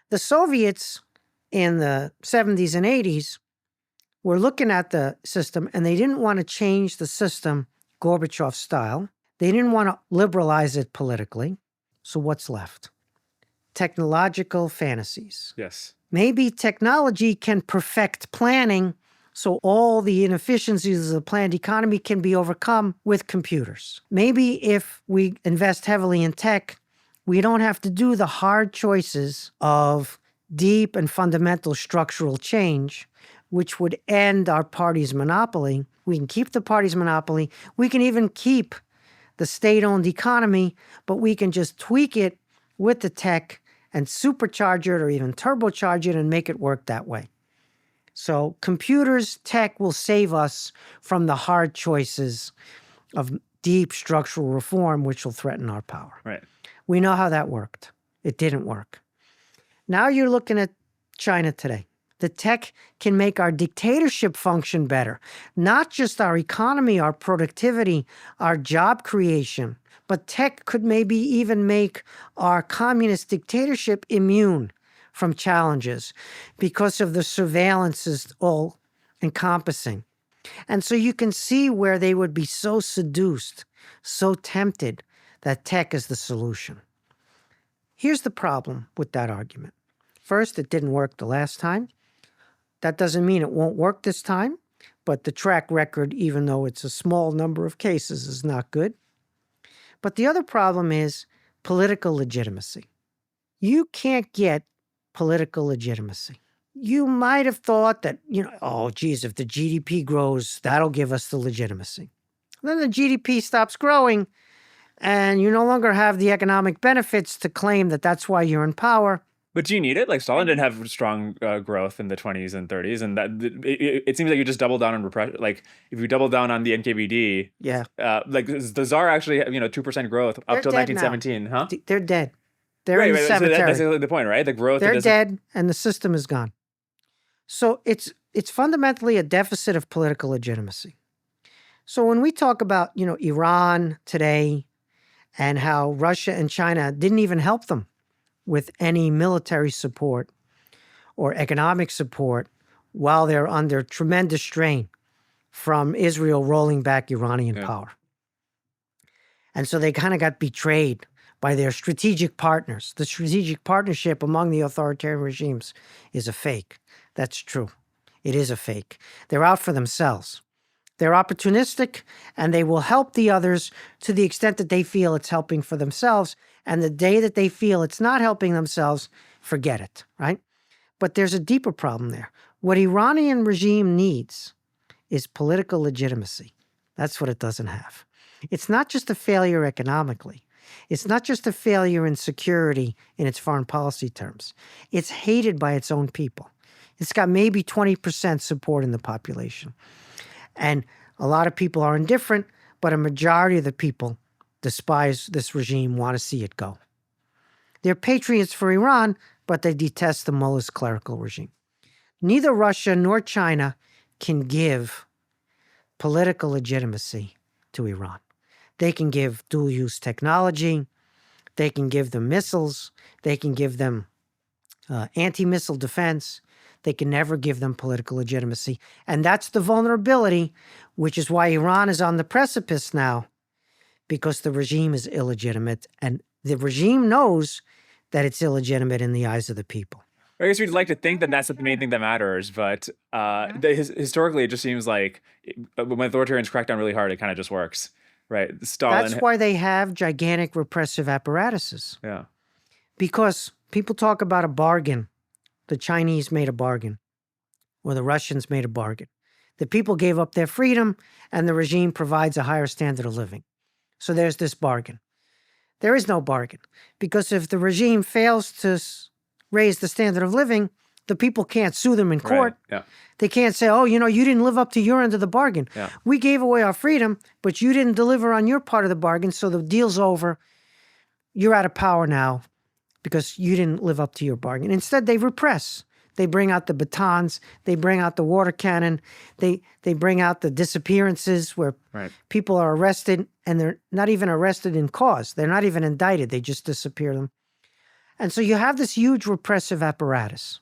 The Soviets in the 70s and 80s were looking at the system, and they didn't want to change the system Gorbachev style. They didn't want to liberalize it politically. So what's left? Technological fantasies. Yes. Maybe technology can perfect planning so all the inefficiencies of the planned economy can be overcome with computers. Maybe if we invest heavily in tech, we don't have to do the hard choices of deep and fundamental structural change, which would end our party's monopoly. We can keep the party's monopoly. We can even keep the state-owned economy, but we can just tweak it with the tech and supercharge it or even turbocharge it and make it work that way. So computers, tech will save us from the hard choices of deep structural reform, which will threaten our power. Right. We know how that worked. It didn't work. Now you're looking at China today. The tech can make our dictatorship function better, not just our economy, our productivity, our job creation, but tech could maybe even make our communist dictatorship immune from challenges because of the surveillance is all encompassing. And so you can see where they would be so seduced, so tempted that tech is the solution. Here's the problem with that argument. First, it didn't work the last time. That doesn't mean it won't work this time, but the track record, even though it's a small number of cases, is not good. But the other problem is political legitimacy. You can't get political legitimacy. You might have thought that, oh, geez, if the GDP grows, that'll give us the legitimacy. Then the GDP stops growing, and you no longer have the economic benefits to claim that that's why you're in power. But do you need it? Like Stalin didn't have strong growth in the 20s and 30s, and that it seems like you just double down on repression. Like if you double down on the NKVD, yeah, like the Tsar actually, 2% growth up till 1917, now. Huh? They're dead. They're in the cemetery. That's the point, right? The growth. They're dead, and the system is gone. So it's fundamentally a deficit of political legitimacy. So when we talk about Iran today, and how Russia and China didn't even help them with any military support or economic support while they're under tremendous strain from Israel rolling back Iranian power. And so they kind of got betrayed by their strategic partners. The strategic partnership among the authoritarian regimes is a fake. That's true. It is a fake. They're out for themselves. They're opportunistic, and they will help the others to the extent that they feel it's helping for themselves. And the day that they feel it's not helping themselves, forget it, right? But there's a deeper problem there. What Iranian regime needs is political legitimacy. That's what it doesn't have. It's not just a failure economically. It's not just a failure in security in its foreign policy terms. It's hated by its own people. It's got maybe 20% support in the population. And a lot of people are indifferent, but a majority of the people despise this regime, want to see it go. They're patriots for Iran, but they detest the mullah's clerical regime. Neither Russia nor China can give political legitimacy to Iran. They can give dual-use technology. They can give them missiles. They can give them anti-missile defense. They can never give them political legitimacy. And that's the vulnerability, which is why Iran is on the precipice now, because the regime is illegitimate. And the regime knows that it's illegitimate in the eyes of the people. I guess we'd like to think that that's the main thing that matters, but historically it just seems like when authoritarians crack down really hard, it kind of just works, right? Stalin. That's why they have gigantic repressive apparatuses. Yeah. Because people talk about a bargain. The Chinese made a bargain, or the Russians made a bargain. The people gave up their freedom, and the regime provides a higher standard of living. So there's this bargain. There is no bargain, because if the regime fails to raise the standard of living, the people can't sue them in court. Right. Yeah. They can't say, oh, you didn't live up to your end of the bargain. Yeah. We gave away our freedom, but you didn't deliver on your part of the bargain, so the deal's over. You're out of power now because you didn't live up to your bargain. Instead, they repress. They bring out the batons. They bring out the water cannon. They bring out the disappearances where people are arrested, and they're not even arrested in cause. They're not even indicted. They just disappear them. And so you have this huge repressive apparatus,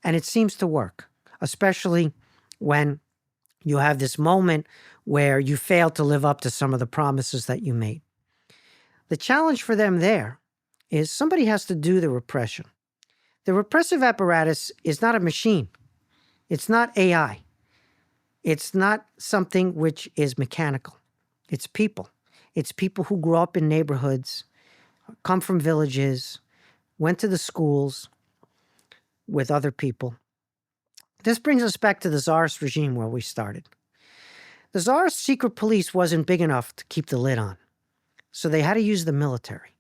and it seems to work, especially when you have this moment where you fail to live up to some of the promises that you made. The challenge for them there is somebody has to do the repression. The repressive apparatus is not a machine. It's not AI. It's not something which is mechanical. It's people. It's people who grew up in neighborhoods, come from villages, went to the schools with other people. This brings us back to the Tsarist regime where we started. The Tsarist secret police wasn't big enough to keep the lid on, so they had to use the military.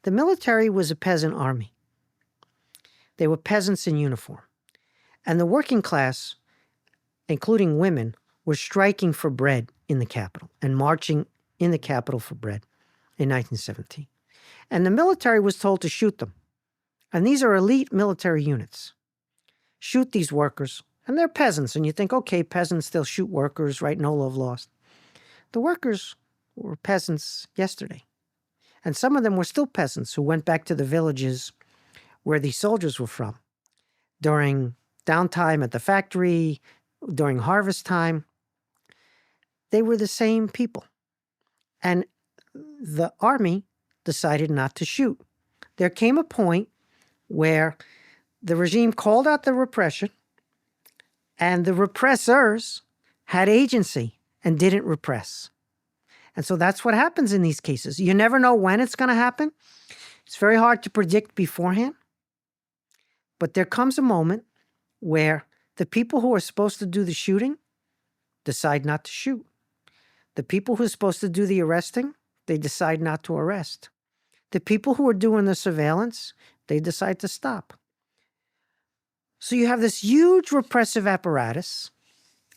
The military was a peasant army. They were peasants in uniform. And the working class, including women, were striking for bread in the capital and marching in the capital for bread in 1917. And the military was told to shoot them. And these are elite military units. Shoot these workers. And they're peasants. And you think, okay, peasants, they'll shoot workers, right? No love lost. The workers were peasants yesterday. And some of them were still peasants who went back to the villages where these soldiers were from during downtime at the factory, during harvest time. They were the same people. And the army decided not to shoot. There came a point where the regime called out the repression, and the repressors had agency and didn't repress. And so that's what happens in these cases. You never know when it's going to happen. It's very hard to predict beforehand. But there comes a moment where the people who are supposed to do the shooting decide not to shoot. The people who are supposed to do the arresting, they decide not to arrest. The people who are doing the surveillance, they decide to stop. So you have this huge repressive apparatus,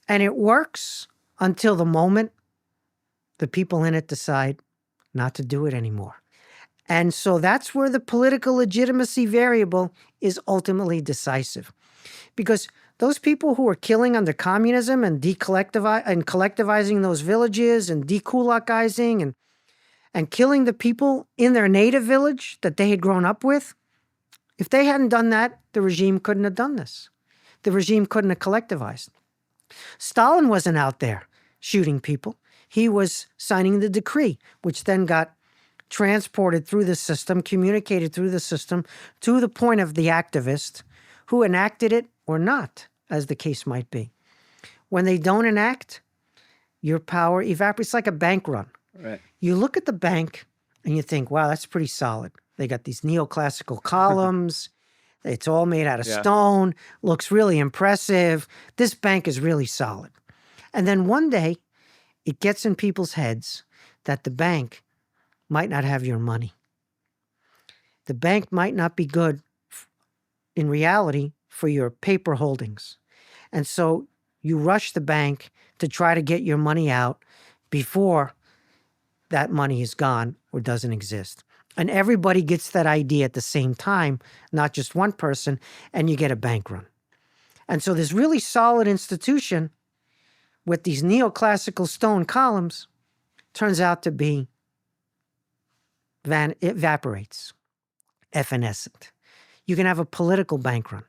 and it works until the moment the people in it decide not to do it anymore. And so that's where the political legitimacy variable is ultimately decisive. Because those people who are killing under communism and collectivizing those villages and dekulakizing and killing the people in their native village that they had grown up with, if they hadn't done that, the regime couldn't have done this. The regime couldn't have collectivized. Stalin wasn't out there shooting people. He was signing the decree, which then got transported through the system, communicated through the system to the point of the activist who enacted it or not, as the case might be. When they don't enact, your power evaporates. It's like a bank run. Right. You look at the bank and you think, wow, that's pretty solid. They got these neoclassical columns. It's all made out of stone. Looks really impressive. This bank is really solid. And then one day, it gets in people's heads that the bank might not have your money. The bank might not be good in reality for your paper holdings. And so you rush the bank to try to get your money out before that money is gone or doesn't exist. And everybody gets that idea at the same time, not just one person, and you get a bank run. And so this really solid institution with these neoclassical stone columns turns out to be evaporates, evanescent. You can have a political bank run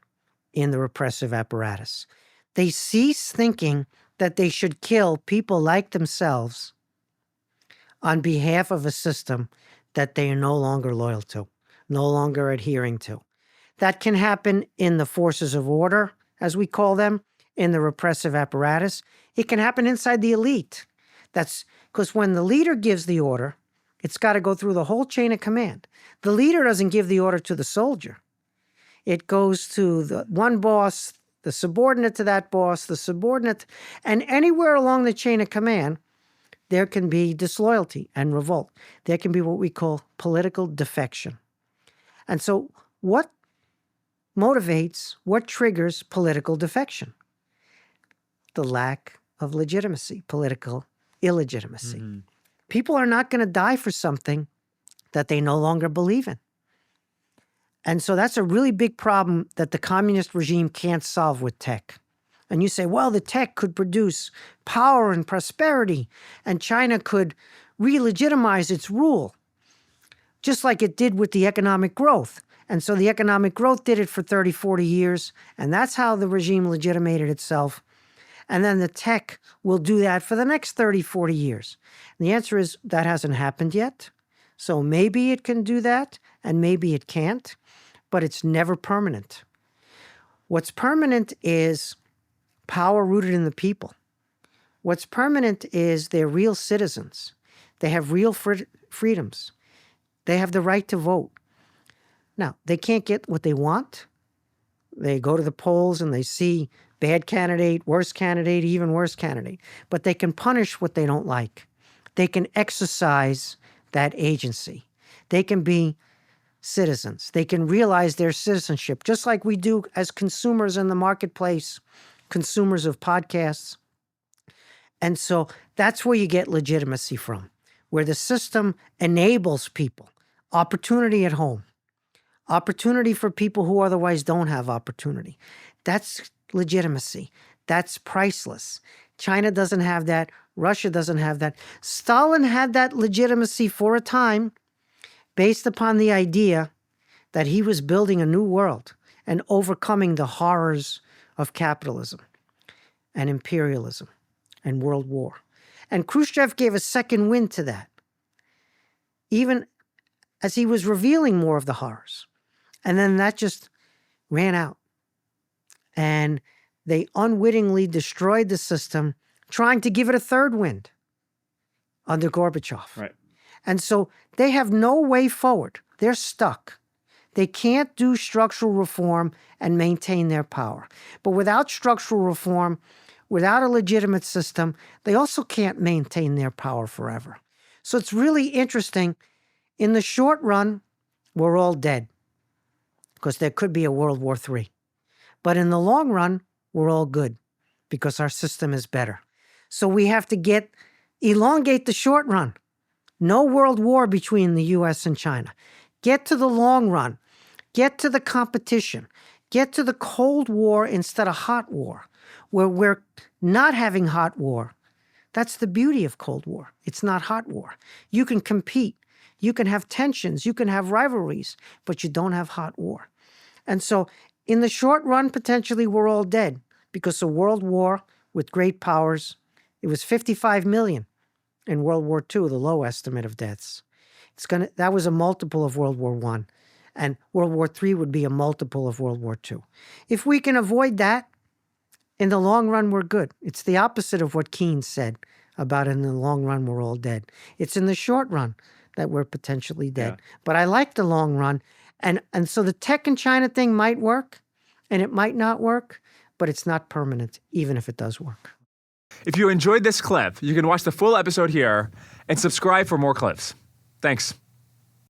in the repressive apparatus. They cease thinking that they should kill people like themselves on behalf of a system that they are no longer loyal to, no longer adhering to. That can happen in the forces of order, as we call them, in the repressive apparatus. It can happen inside the elite. That's because when the leader gives the order, it's got to go through the whole chain of command. The leader doesn't give the order to the soldier. It goes to the one boss, the subordinate to that boss, the subordinate, and anywhere along the chain of command, there can be disloyalty and revolt. There can be what we call political defection. And so what motivates, what triggers political defection? The lack of legitimacy, political illegitimacy. Mm-hmm. People are not going to die for something that they no longer believe in. And so that's a really big problem that the communist regime can't solve with tech. And you say, well, the tech could produce power and prosperity, and China could re-legitimize its rule, just like it did with the economic growth. And so the economic growth did it for 30, 40 years, and that's how the regime legitimated itself. And then the tech will do that for the next 30, 40 years. And the answer is that hasn't happened yet. So maybe it can do that, and maybe it can't, but it's never permanent. What's permanent is power rooted in the people. What's permanent is they're real citizens. They have real freedoms. They have the right to vote. Now, they can't get what they want. They go to the polls and they see bad candidate, worse candidate, even worse candidate. But they can punish what they don't like. They can exercise that agency. They can be citizens. They can realize their citizenship, just like we do as consumers in the marketplace, consumers of podcasts. And so that's where you get legitimacy from, where the system enables people, opportunity at home, opportunity for people who otherwise don't have opportunity. That's legitimacy. That's priceless. China doesn't have that. Russia doesn't have that. Stalin had that legitimacy for a time based upon the idea that he was building a new world and overcoming the horrors of capitalism and imperialism and world war. And Khrushchev gave a second wind to that, even as he was revealing more of the horrors. And then that just ran out. And they unwittingly destroyed the system, trying to give it a third wind under Gorbachev. Right. And so they have no way forward. They're stuck. They can't do structural reform and maintain their power. But without structural reform, without a legitimate system, they also can't maintain their power forever. So it's really interesting. In the short run, we're all dead because there could be a World War III. But in the long run, we're all good because our system is better. So we have to elongate the short run. No world war between the U.S. and China. Get to the long run. Get to the competition. Get to the Cold War instead of hot war, where we're not having hot war. That's the beauty of Cold War. It's not hot war. You can compete. You can have tensions. You can have rivalries, but you don't have hot war. And so in the short run, potentially we're all dead because a world war with great powers, it was 55 million in World War II, the low estimate of deaths. That was a multiple of World War I. And World War III would be a multiple of World War II. If we can avoid that, in the long run, we're good. It's the opposite of what Keynes said about in the long run, we're all dead. It's in the short run that we're potentially dead. Yeah. But I like the long run. And so the tech in China thing might work, and it might not work, but it's not permanent, even if it does work. If you enjoyed this clip, you can watch the full episode here and subscribe for more clips. Thanks.